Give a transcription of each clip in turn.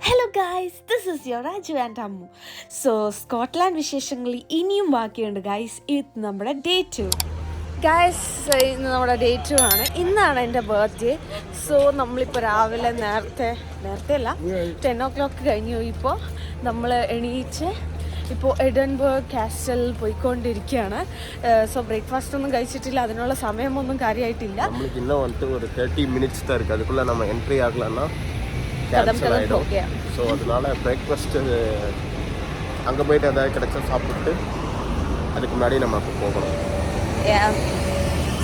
Hello guys, this is your Raju and Ammu. So Scotland വിശേഷങ്ങൾ ഇനിയും ബാക്കിയുണ്ട് ഗായ്സ്. ഇത് നമ്മുടെ ഡേ 2 ഗായ്സ്. ഇന്ന് നമ്മുടെ ഡേ 2 ആണ്. ഇന്നാണ് എൻ്റെ ബർത്ത്ഡേ. സോ നമ്മളിപ്പോൾ രാവിലെ നേരത്തെ അല്ല 10 o'clock കഴിഞ്ഞു. ഇപ്പോൾ നമ്മൾ എണീച്ച് ഇപ്പോൾ എഡൻബർഗ് കാസ്റ്റൽ പോയിക്കൊണ്ടിരിക്കുകയാണ്. സോ ബ്രേക്ക്ഫാസ്റ്റ് ഒന്നും കഴിച്ചിട്ടില്ല, അതിനുള്ള സമയമൊന്നും കാര്യമായിട്ടില്ല. நம்மளுக்கு இன்னும் வந்துட்டு ஒரு 30 minutes தான் இருக்குது. அதுக்குள்ளே நம்ம என்ட்ரி ஆகலான்னா கேன்சல் ஆகிடும். ஸோ அதனால பிரேக்ஃபாஸ்ட்டு அங்கே போயிட்டு எதாவது கிடைச்சா சாப்பிட்டு அதுக்கு முன்னாடி நம்ம அப்போ போகணும்.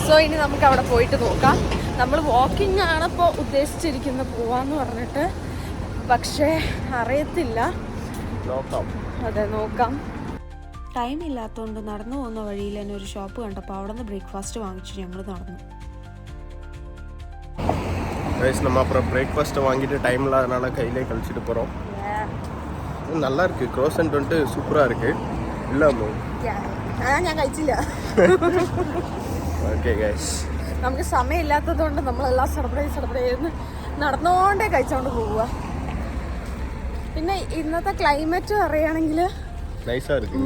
സോ ഇനി നമുക്ക് അവിടെ പോയിട്ട് നോക്കാം. നമ്മൾ വാക്കിംഗ് ആണ് ഇപ്പോൾ ഉദ്ദേശിച്ചിരിക്കുന്നത് പോവാന്ന് പറഞ്ഞിട്ട്, പക്ഷേ അറിയത്തില്ല. നോക്കാം. അതെ, നോക്കാം. ടൈം ഇല്ലാത്തതുകൊണ്ട് നടന്നു പോകുന്ന വഴിയിൽ തന്നെ ഒരു ഷോപ്പ് കണ്ടപ്പോൾ അവിടെ നിന്ന് ബ്രേക്ക്ഫാസ്റ്റ് വാങ്ങിച്ചു ഞങ്ങൾ നടന്നു. நம்ம அப்புறம் பிரேக்ஃபாஸ்ட்டை வாங்கிட்டு டைம் இல்லாதனால கையிலே கழிச்சிட்டு போகிறோம். நல்லா இருக்குது. க்ரோசன்ட் வந்துட்டு சூப்பராக இருக்குது. ഇല്ലാമോ? ഞാൻ കഴിച്ചില്ല. ഓക്കെ ഗൈസ്, നമുക്ക് സമയമില്ലാത്തത് കൊണ്ട് നമ്മളെല്ലാം സർപ്രൈസ് നടന്നുകൊണ്ടേ കഴിച്ചോണ്ട് പോവുക. പിന്നെ ഇന്നത്തെ ക്ലൈമറ്റ് പറയുകയാണെങ്കിൽ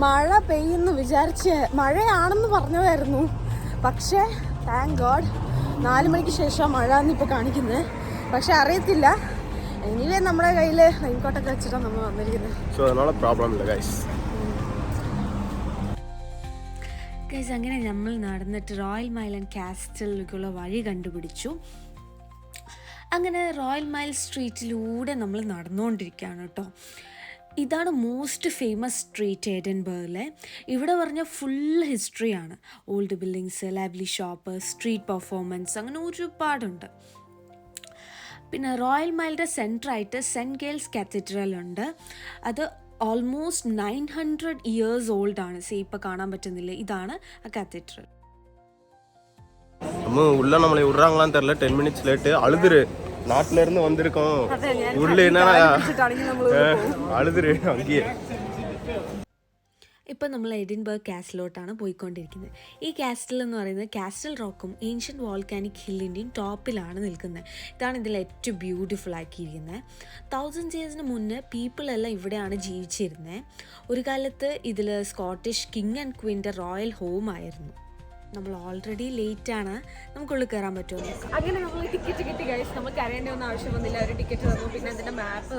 മഴ പെയ്യുന്നു വിചാരിച്ച് മഴയാണെന്ന് പറഞ്ഞതായിരുന്നു, പക്ഷേ താങ്ക് ഗോഡ് 4 മണിക്ക് ശേഷം മഴ എന്നിപ്പോൾ കാണിക്കുന്നത്. പക്ഷെ അറിയത്തില്ല. എനിവേ നമ്മുടെ കയ്യിൽ റെയിൻകോട്ടൊക്കെ വെച്ചിട്ടാണ് നമ്മൾ വന്നിരിക്കുന്നത്. സോ അതിനുള്ള പ്രോബ്ലം ഇല്ല ഗൈസ്. അങ്ങനെ നമ്മൾ നടന്നിട്ട് റോയൽ മൈൽ ആൻഡ് കാസ്റ്റലിലേക്കുള്ള വഴി കണ്ടുപിടിച്ചു. അങ്ങനെ റോയൽ മൈൽ സ്ട്രീറ്റിലൂടെ നമ്മൾ നടന്നുകൊണ്ടിരിക്കുകയാണ് കേട്ടോ. ഇതാണ് മോസ്റ്റ് ഫേമസ് സ്ട്രീറ്റ് എഡിൻബർഗിലെ. ഇവിടെ പറഞ്ഞ ഫുൾ ഹിസ്റ്ററിയാണ്. Old buildings, lively shop, street performance, അങ്ങനെ ഒരുപാടുണ്ട്. പിന്നെ റോയൽ മൈലിൻ്റെ സെൻറ്ററായിട്ട് സെൻറ്റ് ഗെയിൽസ് കാത്തഡ്രൽ ഉണ്ട്. അത് ഓൾമോസ്റ്റ് 900 years ഓൾഡ് ആണ്. സേ ഇപ്പോൾ കാണാൻ പറ്റുന്നില്ല, ഇതാണ് ആ കാത്തഡ്രൽ. நம்ம உள்ள நம்மளை விடுறாங்களான்னு தெரியல. 10 minutes லேட்டு. அழுதுரு. நாட்டில இருந்து வந்திருக்கோம், உள்ள என்ன அழுதுரு அங்கேயே. ഇപ്പം നമ്മൾ എഡിൻബർഗ് കാസ്റ്റലിലോട്ടാണ് പോയിക്കൊണ്ടിരിക്കുന്നത്. ഈ കാസ്റ്റൽ എന്ന് പറയുന്നത് കാസ്റ്റൽ റോക്കും ഏൻഷ്യൻ്റ് വോൾക്കാനിക് ഹില്ലിൻ്റെയും ടോപ്പിലാണ് നിൽക്കുന്നത്. ഇതാണ് ഇതിൽ ഏറ്റവും ബ്യൂട്ടിഫുൾ ആക്കിയിരിക്കുന്നത്. 1000 years മുന്നേ പീപ്പിളെല്ലാം ഇവിടെയാണ് ജീവിച്ചിരുന്നത്. ഒരു കാലത്ത് ഇതിൽ സ്കോട്ടിഷ് കിങ് ആൻഡ് ക്വീൻ്റെ റോയൽ ഹോം ആയിരുന്നു. നമ്മൾ ഓൾറെഡി ലേറ്റ് ആണ്, നമുക്കുള്ളിൽ കയറാൻ പറ്റുമോ? അങ്ങനെ നമ്മൾ ടിക്കറ്റ് കിട്ടി ഗൈസ്. നമുക്ക് അറിയേണ്ട ഒന്നും ആവശ്യം വന്നില്ല. ഒരു ടിക്കറ്റ് തന്നു, പിന്നെ അതിൻ്റെ മാപ്പ്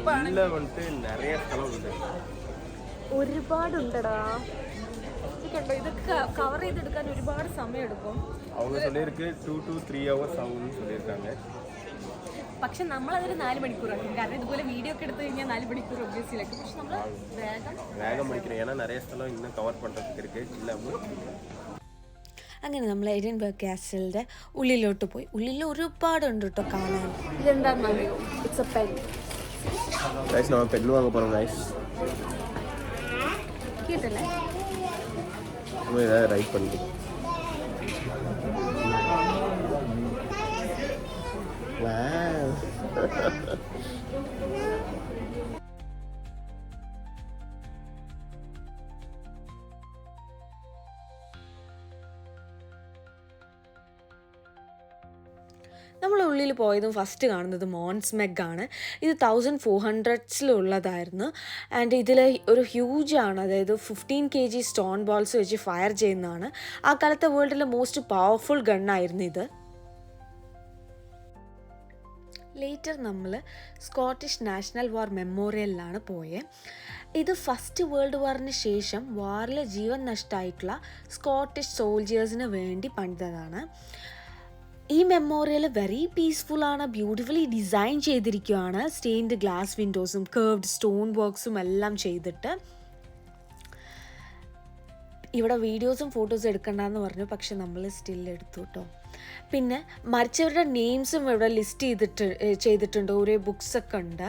തന്നു. ഒരുപാടുണ്ടടാ. കണ്ടോ, ഇതൊക്കെ കവർ ചെയ്തെടുക്കാൻ ഒരുപാട് സമയം എടുക്കും. പക്ഷെ നമ്മളതൊരു 4 മണിക്കൂറാക്കും. കാരണം ഇതുപോലെ വീഡിയോ ഒക്കെ എടുത്തു കഴിഞ്ഞാൽ 4 മണിക്കൂർ ഒബ്വിയസ്ലിയാക്കും. പക്ഷെ നമ്മൾ വേഗം പഠിക്കണം. ഏன்னா நிறைய സ്ഥലം இன்னுം കവർ பண்ணுறதுக்கு இருக்கு. അങ്ങനെ നമ്മൾ എഡിൻബർഗ് കാസ്റ്റലിൻ്റെ ഉള്ളിലോട്ട് പോയി. ഉള്ളിൽ ഒരുപാടുണ്ട് കേട്ടോ കാണാൻ. ഇതെന്താണെന്നറിയോ? It's a pen. ഗൈസ്, നമ്മൾ പെൻ വാങ്ങാൻ പോകണം ഗൈസ്. കേട്ടല്ലേ? നമ്മൾ ഇതാ റൈറ്റ് பண்ணி. വാവ്. നമ്മൾ ഉള്ളിൽ പോയതും ഫസ്റ്റ് കാണുന്നത് മോൺസ് മെഗ് ആണ്. ഇത് 1400s ആൻഡ് ഇതിൽ ഒരു ഹ്യൂജ് ആണ്, അതായത് 15 kg സ്റ്റോൺ ബോൾസ് വെച്ച് ഫയർ ചെയ്യുന്നതാണ്. ആ കാലത്തെ വേൾഡിലെ മോസ്റ്റ് പവർഫുൾ ഗണ്ണായിരുന്നു ഇത്. ലേറ്റർ നമ്മൾ സ്കോട്ടിഷ് നാഷണൽ വാർ മെമ്മോറിയലിലാണ് പോയത്. ഇത് ഫസ്റ്റ് വേൾഡ് വാറിന് ശേഷം വാറിൽ ജീവൻ നഷ്ടമായിട്ടുള്ള സ്കോട്ടിഷ് സോൾജിയേഴ്സിന് വേണ്ടി പണിതതാണ്. ഈ മെമ്മോറിയൽ വെരി പീസ്ഫുള്ളാണ്, ബ്യൂട്ടിഫുള്ളി ഡിസൈൻ ചെയ്തിരിക്കുകയാണ്. സ്റ്റെയിൻഡ് ഗ്ലാസ് വിൻഡോസും കർവ്ഡ് സ്റ്റോൺ വർക്ക്സും എല്ലാം ചെയ്തിട്ട്. ഇവിടെ വീഡിയോസും ഫോട്ടോസും എടുക്കണ്ടെന്ന് പറഞ്ഞു, പക്ഷെ നമ്മൾ സ്റ്റിൽ എടുത്തു കേട്ടോ. പിന്നെ മരിച്ചവരുടെ നെയിംസും ഇവിടെ ലിസ്റ്റ് ചെയ്തിട്ടുണ്ട്. ഓരോ ബുക്സൊക്കെ ഉണ്ട്.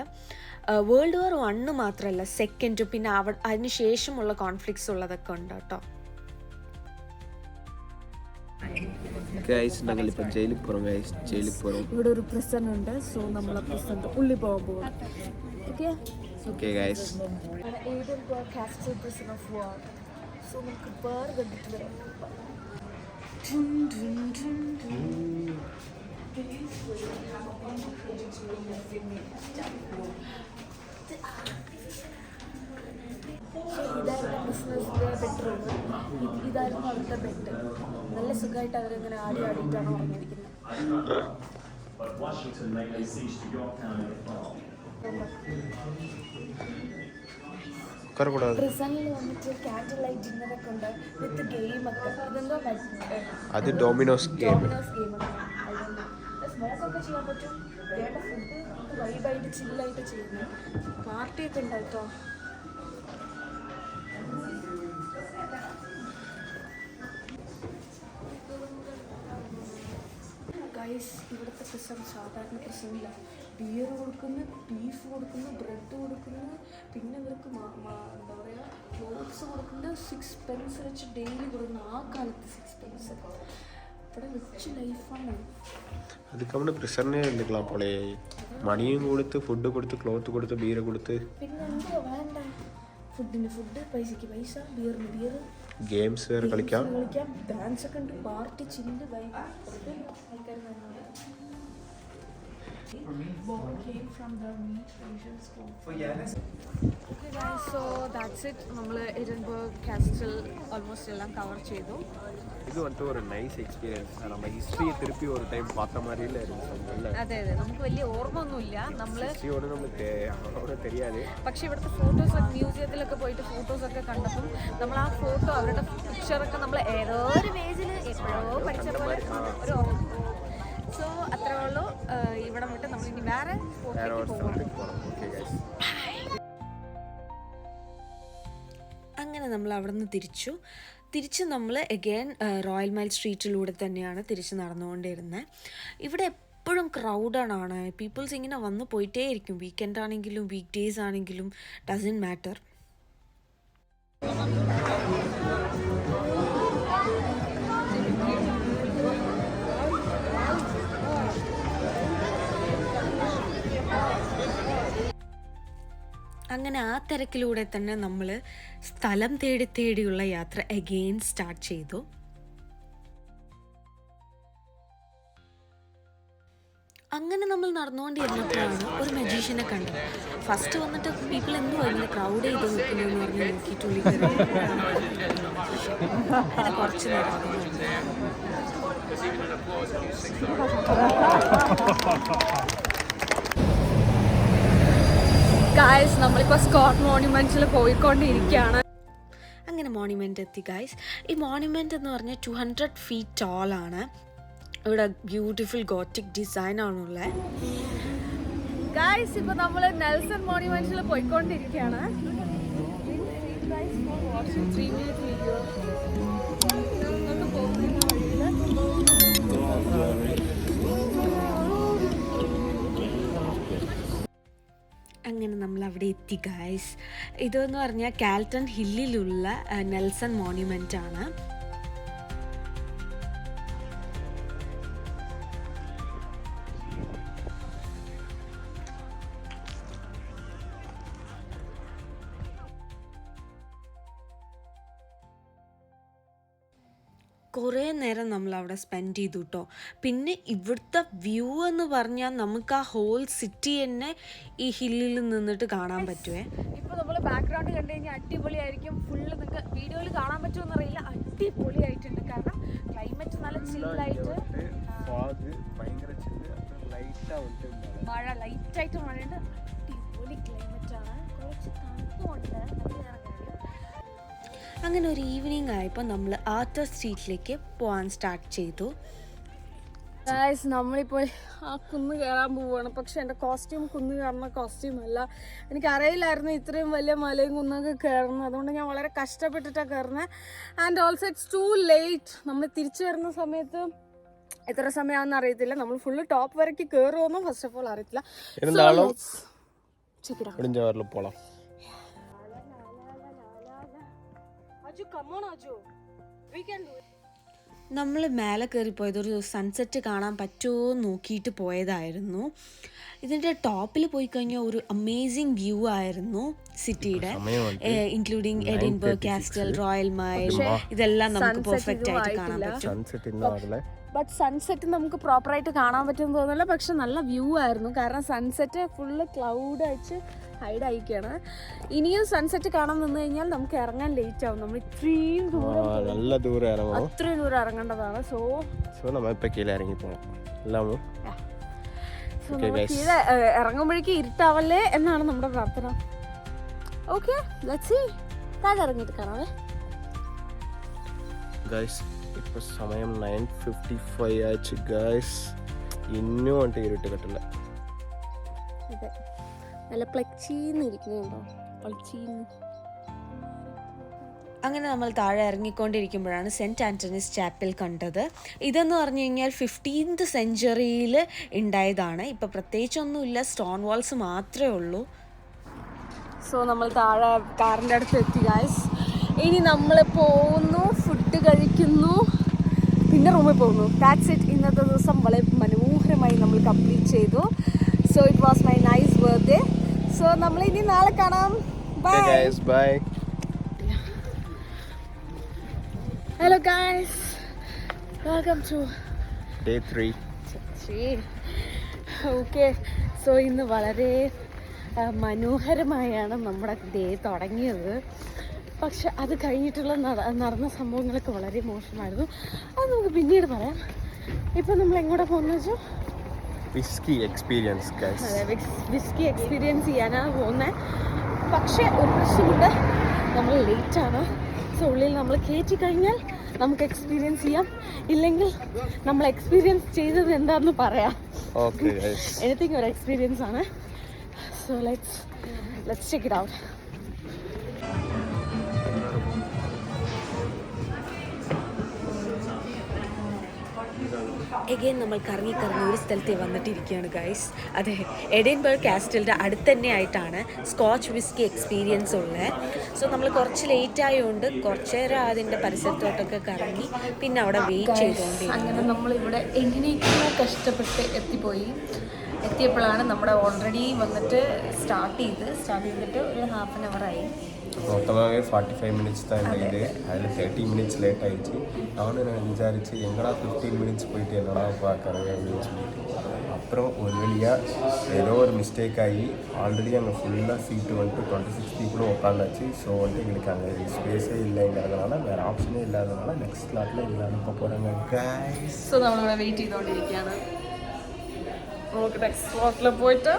വേൾഡ് വാർ 1 മാത്രമല്ല, 2nd, പിന്നെ അതിന് ശേഷമുള്ള കോൺഫ്ലിക്ട്സ് ഉള്ളതൊക്കെ ഉണ്ട് കേട്ടോ. ഗൈസ്, ഞങ്ങൾ ഇപ്പോൾ ജയിലിൽ പോகிறோம் ഗൈസ്. ജയിലിൽ പോகிறோம். ഇവിടെ ഒരു പ്രിസൺ ഉണ്ട്. സോ നമ്മൾ പ്രിസണിൻ്റെ ഉള്ളിൽ പോകാൻ പോകും. Okay guys. Edinburgh castle prison of war. So നമുക്ക് ബാർ കണ്ടിട്ട് വരാം. ബാത്റൂം. ഇതായിരുന്നു അവിടുത്തെ ബെഡ്. നല്ല സുഖമായിട്ട് അവരിങ്ങനെ ആടിയിട്ടാണ് ഉറങ്ങിയിരിക്കുന്നത്. പ്രിസണിൽ വന്നിട്ട് ക്യാൻഡിൽ ലൈറ്റ് ഡിന്നറൊക്കെ ഉണ്ട് വിത്ത് ഗെയിമൊക്കെ. ഇതെന്തോ അത് ഡോമിനോസ് ഗെയിം. സ്മോക്കൊക്കെ ചെയ്യാൻ പറ്റും. വേണ്ട ഫുഡ് നമുക്ക് വൈബായിട്ട് ചില്ലായിട്ട് ചെയ്യുന്നത്. പാർട്ടിയൊക്കെ ഉണ്ടായിട്ടോ. ഗൈസ്, ഇവിടുത്തെ പ്രശ്നം സാധാരണ പ്രശ്നമില്ല. ബിയർ കൊടുക്കുന്നു, ബീഫ് കൊടുക്കുന്നു, ബ്രെഡ് കൊടുക്കുന്നു, പിന്നെ ഇവർക്ക് എന്താ പറയുക ക്ലോത്ത്സ് കൊടുക്കുന്നത് 6 pence വെച്ച് ഡെയിലി കൊടുക്കുന്നു. ആ കാലത്ത് 6 pence. ഇവിടെ റിച്ച് ലൈഫാണ്. அதுக்கு அவனு பிரச்சனையே இருந்துக்கலாம் போலே. மணியும் கொடுத்து ஃபுட்டு கொடுத்து க்ளோத்து கொடுத்து பீரை கொடுத்து പിന്നെ എന്തോ വേണ്ട. ഫുഡിന് ഫുഡ്, പൈസയ്ക്ക് പൈസ, ബിയറിന് ബിയർ, ഗെയിംസ് വേറെ കളിക്കാം, ഡാൻസ് ഒക്കെ ഉണ്ട്, പാർട്ടി ചില്ല് വൈബ്. ആൾക്കാർ സോ ദാറ്റ്സ് ഇറ്റ്. നമ്മൾ എഡിൻബർഗ് കാസ്റ്റൽ ഓൾമോസ്റ്റ് എല്ലാം കവർ ചെയ്തു. இது வந்துட்டு ஒரு நைஸ் எக்ஸ்பீரியன்ஸ். நம்ம ஹிஸ்ட்ரியை திருப்பி ஒரு டைம் பார்த்த மாதிரி இல்லை இருந்துச்சு. അതെ അതെ, നമുക്ക് വലിയ ഓർമ്മ ഒന്നുമില്ല. ഹിസ്റ്ററിയോട് നമുക്ക് தெரியாது. പക്ഷെ ഇവിടുത്തെ ഫോട്ടോസ് മ്യൂസിയത്തിലൊക്കെ പോയിട്ട് ഫോട്ടോസൊക്കെ കണ്ടപ്പം നമ്മൾ ആ ഫോട്ടോ അവരുടെ പിക്ചറൊക്കെ നമ്മൾ ഏതോ ഒരു പേജിൽ എപ്പോഴോ പഠിച്ച പോലെ ഒരു ഓർമ്മ. സോ അത്രേ ഉള്ളൂ. ഇവിടെ വിട്ട് നമ്മൾ ഇനി വേറെ സ്പോട്ടിലേക്ക് പോകണം. അങ്ങനെ നമ്മൾ അവിടെ നിന്ന് തിരിച്ച് നമ്മൾ എഗെയിൻ റോയൽ മൈൽ സ്ട്രീറ്റിലൂടെ തന്നെയാണ് തിരിച്ച് നടന്നുകൊണ്ടിരുന്നത്. ഇവിടെ എപ്പോഴും ക്രൗഡാണ്. പീപ്പിൾസ് ഇങ്ങനെ വന്ന് പോയിട്ടേ ഇരിക്കും. വീക്കെൻഡ് ആണെങ്കിലും വീക്ക് ഡേയ്സ് ആണെങ്കിലും ഡസൻ മാറ്റർ. അങ്ങനെ ആ തിരക്കിലൂടെ തന്നെ നമ്മൾ സ്ഥലം തേടിയുള്ള യാത്ര അഗെയിൻ സ്റ്റാർട്ട് ചെയ്തു. അങ്ങനെ നമ്മൾ നടന്നുകൊണ്ടിരുന്നപ്പോഴാണ് ഒരു മജീഷ്യനെ കണ്ടത്. ഫസ്റ്റ് വന്നിട്ട് പീപ്പിൾ എന്തുവാ ഇങ്ങനെ ക്രൗഡ് ചെയ്ത് നിൽക്കുന്നതെന്ന് പറഞ്ഞ് നോക്കിയിട്ടുള്ളിൽ കുറച്ച് നേരം ഗായ്സ്, നമ്മളിപ്പോൾ സ്കോട്ട് മോണ്യുമെന്റ്സിൽ പോയിക്കൊണ്ടിരിക്കുകയാണ്. അങ്ങനെ മോണ്യുമെൻ്റ് എത്തി ഗായ്സ്. ഈ മോണ്യുമെൻ്റ് എന്ന് പറഞ്ഞാൽ 200 feet ടോളാണ്. ഇവിടെ ബ്യൂട്ടിഫുൾ ഗോത്തിക് ഡിസൈൻ ആണുള്ളത്. ഗായ്സ്, ഇപ്പോൾ നമ്മൾ നെൽസൺ മോണ്യുമെന്റ്സിൽ പോയിക്കൊണ്ടിരിക്കുകയാണ്. അങ്ങനെ നമ്മൾ അവിടെ എത്തി ഗായ്സ്. ഇതെന്ന് പറഞ്ഞാൽ കാൽട്ടൺ ഹില്ലിലുള്ള നെൽസൺ മോണ്യുമെൻ്റ് ആണ്. കുറേ നേരം നമ്മൾ അവിടെ സ്പെൻഡ് ചെയ്തു കേട്ടോ. പിന്നെ ഇവിടുത്തെ വ്യൂ എന്ന് പറഞ്ഞാൽ നമുക്ക് ആ ഹോൾ സിറ്റി തന്നെ ഈ ഹില്ലിൽ നിന്നിട്ട് കാണാൻ പറ്റുമേ. ഇപ്പോൾ നമ്മൾ ബാക്ക്ഗ്രൗണ്ട് കണ്ടു കഴിഞ്ഞാൽ അടിപൊളിയായിരിക്കും. ഫുള്ള് നിങ്ങൾക്ക് വീഡിയോയിൽ കാണാൻ പറ്റുമെന്ന് അറിയില്ല. അടിപൊളിയായിട്ടുണ്ട്. കാരണം ക്ലൈമറ്റ് നല്ല ചില്ലായിട്ട്, മഴ ലൈറ്റായിട്ട് മഴയുണ്ട്. അടിപൊളി ക്ലൈമറ്റാണ്. കുറച്ച് തണുപ്പുണ്ട്. അങ്ങനെ ഒരു ഈവനിങ് ആയപ്പോൾ നമ്മൾ ആർട്ടർ സ്ട്രീറ്റിലേക്ക് പോകാൻ സ്റ്റാർട്ട് ചെയ്തു. ഗായ്സ്, നമ്മളിപ്പോൾ ആ കുന്ന് കയറാൻ പോവുകയാണ്. പക്ഷെ എൻ്റെ കോസ്റ്റ്യൂം കുന്ന് കയറുന്ന കോസ്റ്റ്യൂം അല്ല. എനിക്കറിയില്ലായിരുന്നു ഇത്രയും വലിയ മലയും കുന്നൊക്കെ കയറുന്നത്. അതുകൊണ്ട് ഞാൻ വളരെ കഷ്ടപ്പെട്ടിട്ടാണ് കയറുന്നത്. And also it's too late. നമ്മൾ തിരിച്ചു വരുന്ന സമയത്ത് എത്ര സമയമാണെന്ന് അറിയത്തില്ല. നമ്മൾ ഫുള്ള് ടോപ്പ് വരയ്ക്ക് കയറുമെന്നും ഫസ്റ്റ് ഓഫ് ഓൾ അറിയത്തില്ല. നമ്മൾ മേലെ കയറിപ്പോയത് ഒരു സൺസെറ്റ് കാണാൻ പറ്റുമോ നോക്കിയിട്ട് പോയതായിരുന്നു. ഇതിൻ്റെ ടോപ്പിൽ പോയി കഴിഞ്ഞാൽ ഒരു അമേസിങ് വ്യൂ ആയിരുന്നു സിറ്റിയുടെ, including Edinburgh castle, royal mile, ഇതെല്ലാം നമുക്ക് പെർഫെക്റ്റ് ആയിട്ട് കാണാൻ പറ്റും. ബട്ട് സൺസെറ്റ് നമുക്ക് പ്രോപ്പറായിട്ട് കാണാൻ പറ്റുമെന്ന് തോന്നുന്നില്ല. പക്ഷെ നല്ല വ്യൂ ആയിരുന്നു. കാരണം സൺസെറ്റ് ഫുള്ള് ക്ലൗഡ് അയച്ച് ഹൈഡ് ആയിക്കാണ്. ഇനിയും സൺസെറ്റ് കാണാൻ നിന്ന് കഴിഞ്ഞാൽ നമുക്ക് ഇറങ്ങാൻ ലേറ്റ് ആവും. നമ്മൾ ഇത്രയും ദൂരം നല്ല ദൂരം ഇറങ്ങും, അത്രയും ദൂരം ഇറങ്ങേണ്ടതാണ്. സോ നമ്മളിപ്പോൾ കീഴെ ഇറങ്ങി പോകാം എല്ലാമോ. സോ നമ്മൾ കീഴെ ഇറങ്ങുമ്പോഴേക്കും ഇരുട്ടാവല്ലേ എന്നാണ് നമ്മുടെ പ്രാർത്ഥന. Okay, let's see. താഴെ ഇറങ്ങിയിട്ട് കാണാവേ ഗൈസ്. ഇപ്പോൾ സമയം 9:55 ആയിച്ച് ഗൈസ്. ഇന്നും വണ്ടി ഇരുട്ട് കെട്ടില്ല. അതെ, നല്ല പ്ലച്ചീന്ന് ഇരിക്കുന്നുണ്ടോ, പ്ലച്ചീന്ന്. അങ്ങനെ നമ്മൾ താഴെ ഇറങ്ങിക്കൊണ്ടിരിക്കുമ്പോഴാണ് സെൻറ്റ് ആൻ്റണീസ് ചാപ്പൽ കണ്ടത്. ഇതെന്ന് പറഞ്ഞു കഴിഞ്ഞാൽ 15th സെഞ്ച്വറിയിൽ ഉണ്ടായതാണ്. ഇപ്പോൾ പ്രത്യേകിച്ചൊന്നുമില്ല, സ്റ്റോൺ വാൾസ് മാത്രമേ ഉള്ളൂ. സോ നമ്മൾ താഴെ കാറിൻ്റെ അടുത്ത് എത്തി ഗൈസ്. ഇനി നമ്മൾ പോകുന്നു, ഫുഡ് കഴിക്കുന്നു, പിന്നെ റൂമിൽ പോകുന്നു. That's it. ഇന്നത്തെ ദിവസം വളരെ മനോഹരമായി നമ്മൾ കംപ്ലീറ്റ് ചെയ്തു. So it was my nice birthday. So നമ്മൾ ഇനി നാളെ കാണാം. Bye bye. Hello guys, welcome to day 3. Okay, so ഇന്ന് വളരെ മനോഹരമായാണ് നമ്മുടെ ഡേ തുടങ്ങിയത്. പക്ഷെ അത് കഴിഞ്ഞിട്ടുള്ള നടന്ന സംഭവങ്ങളൊക്കെ വളരെ മോശമായിരുന്നു. അത് നമുക്ക് പിന്നീട് പറയാം. ഇപ്പം നമ്മൾ എങ്ങോട്ടാണ് പോകുന്നത് വെച്ചാൽ വിസ്കി എക്സ്പീരിയൻസ്. അതെ, വിസ്കി എക്സ്പീരിയൻസ് ചെയ്യാനാണ് പോകുന്നത്. പക്ഷേ ഒരു പ്രശ്നമുണ്ട്, നമ്മൾ ലേറ്റാണ്. സോ ഉള്ളിൽ നമ്മൾ കയറ്റി കഴിഞ്ഞാൽ നമുക്ക് എക്സ്പീരിയൻസ് ചെയ്യാം, ഇല്ലെങ്കിൽ നമ്മൾ എക്സ്പീരിയൻസ് ചെയ്തത് എന്താണെന്ന് പറയാം. എനിത്തിങ് ഒരു എക്സ്പീരിയൻസ് ആണ്. So let's check it out. Again നമ്മൾ കറങ്ങി ഒരു സ്ഥലത്ത് വന്നിട്ടിരിക്കുകയാണ് ഗൈസ്. അതെ, എഡിൻബർഗ് കാസ്റ്റലിൻ്റെ അടുത്ത് തന്നെ ആയിട്ടാണ് സ്കോച്ച് വിസ്കി എക്സ്പീരിയൻസ് ഉള്ളത്. സോ നമ്മൾ കുറച്ച് ലേറ്റ് ആയതുകൊണ്ട് കുറച്ച് നേരം അതിൻ്റെ പരിസരത്തോട്ടൊക്കെ കറങ്ങി പിന്നെ അവിടെ വെയിറ്റ് ചെയ്തുകൊണ്ടിരിക്കും. അങ്ങനെ നമ്മളിവിടെ എങ്ങനെയൊക്കെയോ കഷ്ടപ്പെട്ട് എത്തിയപ്പോഴാണ് നമ്മുടെ ഓൾറെഡി വന്നിട്ട് സ്റ്റാർട്ട് ചെയ്തിട്ട് ഒരു ഹാഫ് ആൻ അവർ ആയി. மொத்தமாகவே 45 மினிட்ஸ் தான் இருந்தது. அதில் 30 மினிட்ஸ் லேட் ஆகிடுச்சு. நானும் நான் விசாரித்து எங்கடா 15 மினிட்ஸ் போயிட்டு என்னடா பார்க்குறேன் அப்படின்னு சொல்லிட்டு அப்புறம் ஒரு வழியாக ஏதோ ஒரு மிஸ்டேக் ஆகி ஆல்ரெடி அங்கே ஃபுல்லாக சீட்டு வந்துட்டு 26 பீப்புளும் உட்காந்தாச்சு. ஸோ வந்துட்டு எங்களுக்கு அங்கே ஸ்பேஸே இல்லைங்கிறதுனால வேறு ஆப்ஷனே இல்லாததுனால நெக்ஸ்ட் ஸ்லாட்டில் எங்களை அனுப்ப போகிறாங்க கைஸ். ஸோ നമ്മളിവിടെ വെയിറ്റ് ചെയ്തുകൊണ്ടിരിക്കുകയാണ്. നമുക്ക് നെക്സ്റ്റ് സ്ലോട്ടിൽ പോയിട്ട്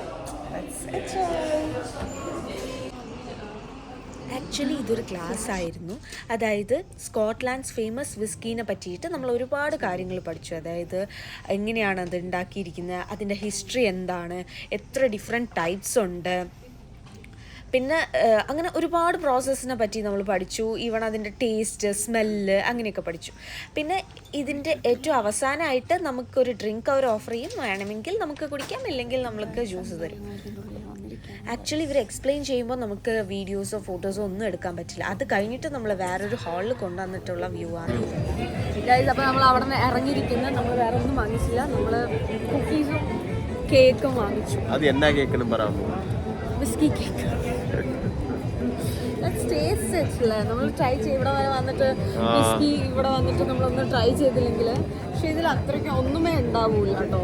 ആക്ച്വലി ഇതൊരു ക്ലാസ് ആയിരുന്നു. അതായത് സ്കോട്ട്ലാൻഡ്സ് ഫേമസ് വിസ്കീനെ പറ്റിയിട്ട് നമ്മൾ ഒരുപാട് കാര്യങ്ങൾ പഠിച്ചു. അതായത് എങ്ങനെയാണ് അത് ഉണ്ടാക്കിയിരിക്കുന്നത്, അതിൻ്റെ ഹിസ്റ്ററി എന്താണ്, എത്ര ഡിഫറെൻറ്റ് ടൈപ്സ് ഉണ്ട്, പിന്നെ അങ്ങനെ ഒരുപാട് പ്രോസസ്സിനെ പറ്റി നമ്മൾ പഠിച്ചു. ഈവൺ അതിൻ്റെ ടേസ്റ്റ്, സ്മെല്ല് അങ്ങനെയൊക്കെ പഠിച്ചു. പിന്നെ ഇതിൻ്റെ ഏറ്റവും അവസാനമായിട്ട് നമുക്കൊരു ഡ്രിങ്ക് അവർ ഓഫർ ചെയ്യും. വേണമെങ്കിൽ നമുക്ക് കുടിക്കാം, ഇല്ലെങ്കിൽ നമ്മൾക്ക് ജ്യൂസ് തരും. ആക്ച്വലി ഇവർ എക്സ്പ്ലെയിൻ ചെയ്യുമ്പോൾ നമുക്ക് വീഡിയോസോ ഫോട്ടോസോ ഒന്നും എടുക്കാൻ പറ്റില്ല. അത് കഴിഞ്ഞിട്ട് നമ്മൾ വേറൊരു ഹാളിൽ കൊണ്ടുവന്നിട്ടുള്ള വ്യൂ ആണ്. അപ്പോൾ നമ്മൾ അവിടെ നിന്ന് ഇറങ്ങിയിരിക്കുന്നത്, നമ്മൾ വേറെ ഒന്നും വാങ്ങിച്ചില്ല. നമ്മൾ കുക്കീസും കേക്കും വാങ്ങിച്ചു. അത് എന്നാ കേക്കെന്ന് പറയാമോ? Whisky cake. നമ്മൾ ട്രൈ ചെയ്യും. ഇവിടെ വരെ വന്നിട്ട് വിസ്കി ഇവിടെ വന്നിട്ട് നമ്മളൊന്നും ട്രൈ ചെയ്തില്ലെങ്കിൽ, പക്ഷെ ഇതിൽ അത്രയ്ക്ക് ഒന്നുമേ ഉണ്ടാവൂല കേട്ടോ.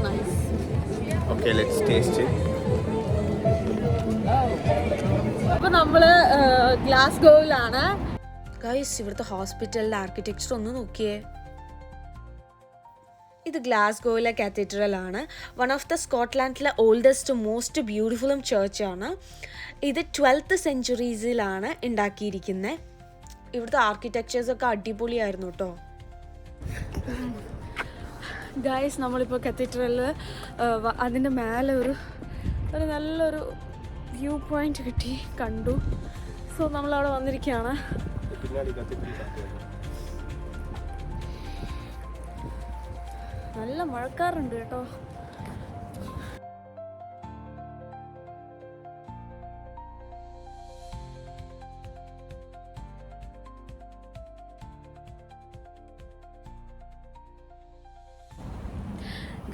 നൈസ്. Okay, let's taste. അപ്പോൾ നമ്മൾ ഗ്ലാസ്ഗോവിലാണ് ഗൈസ്. ഇവിടുത്തെ ഹോസ്പിറ്റലിൻ്റെ ആർക്കിടെക്ചർ ഒന്ന് നോക്കിയേ. ഇത് ഗ്ലാസ്ഗോയിലെ കാത്തീഡ്രലാണ്. വൺ ഓഫ് ദ സ്കോട്ട്ലാൻഡിലെ ഓൾഡസ്റ്റ് മോസ്റ്റ് ബ്യൂട്ടിഫുള്ളും ചർച്ചാണ്. ഇത് 12th സെഞ്ച്വറീസിലാണ് ഉണ്ടാക്കിയിരിക്കുന്നത്. ഇവിടുത്തെ ആർക്കിടെക്ചേഴ്സൊക്കെ അടിപൊളിയായിരുന്നു കേട്ടോ. ഗൈസ്, നമ്മളിപ്പോൾ കത്തീഡ്രലിൽ അതിൻ്റെ മേലെ ഒരു നല്ലൊരു വ്യൂ പോയിന്റ് കണ്ടു. സോ നമ്മളവിടെ വന്നിരിക്കുകയാണ്. നല്ല മഴക്കാറുണ്ട് കേട്ടോ.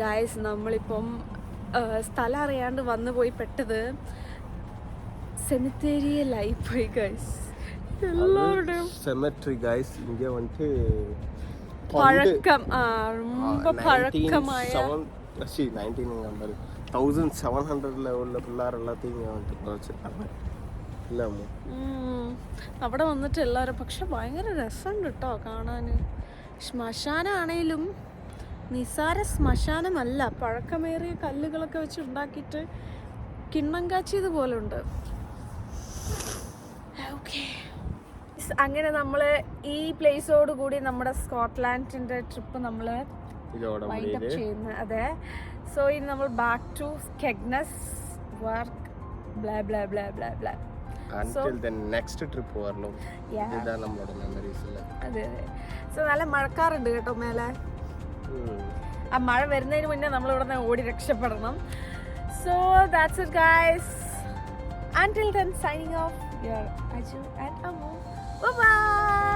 ഗായ്സ്, നമ്മളിപ്പം സ്ഥലം അറിയാണ്ട് വന്നു പോയി പെട്ടത് സെമിത്തേരിയിലായി പോയി ഗൈസ്. എല്ലാവരുടെയും സെമിട്രി ഗൈസ്. ഇங்கே வந்துட்டு പഴക്കം ரொம்ப പഴക്കമായ 1700 ലെവലിലെ പിള്ളേർ എല്ലാத்தையும் ഇങ്ങനെ വന്നിട്ട് വെച്ചിട്ടാണ് ഇല്ല അമ്മ. അവിടെ വന്നിട്ട് എല്ലാവരും പക്ഷെ ഭയങ്കര രസമുണ്ട് കേട്ടോ കാണാൻ. ശ്മശാനാണേലും നിസാര ശ്മശാനമല്ല, പഴക്കമേറിയ കല്ലുകളൊക്കെ വെച്ച് ഉണ്ടാക്കിയിട്ട് കിണ്ണം കാച്ചിയത് പോലെ ഉണ്ട്. ഓക്കെ, അങ്ങനെ നമ്മൾ ഈ പ്ലേസോട് കൂടി നമ്മുടെ സ്കോട്ട്ലാൻഡിൻ്റെ ട്രിപ്പ് നമ്മൾ വൈൻഡ് അപ്പ് ചെയ്യുന്നത്. അതെ, സോ ഇനി നമ്മൾ back to Skegness work blah blah blah blah blah. Until the next trip വരണം. ഇതാണ് നമ്മുടെ മെമ്മറീസ് അല്ലേ. അതെ അതെ. സോ നല്ല മഴക്കാറുണ്ട് കേട്ടോ മേലെ. ആ മഴ വരുന്നതിന് മുന്നേ നമ്മൾ ഇവിടെ നിന്ന് ഓടി രക്ഷപ്പെടണം. So that's it guys. Until then, signing off. Your Aju and Amu. Bye bye.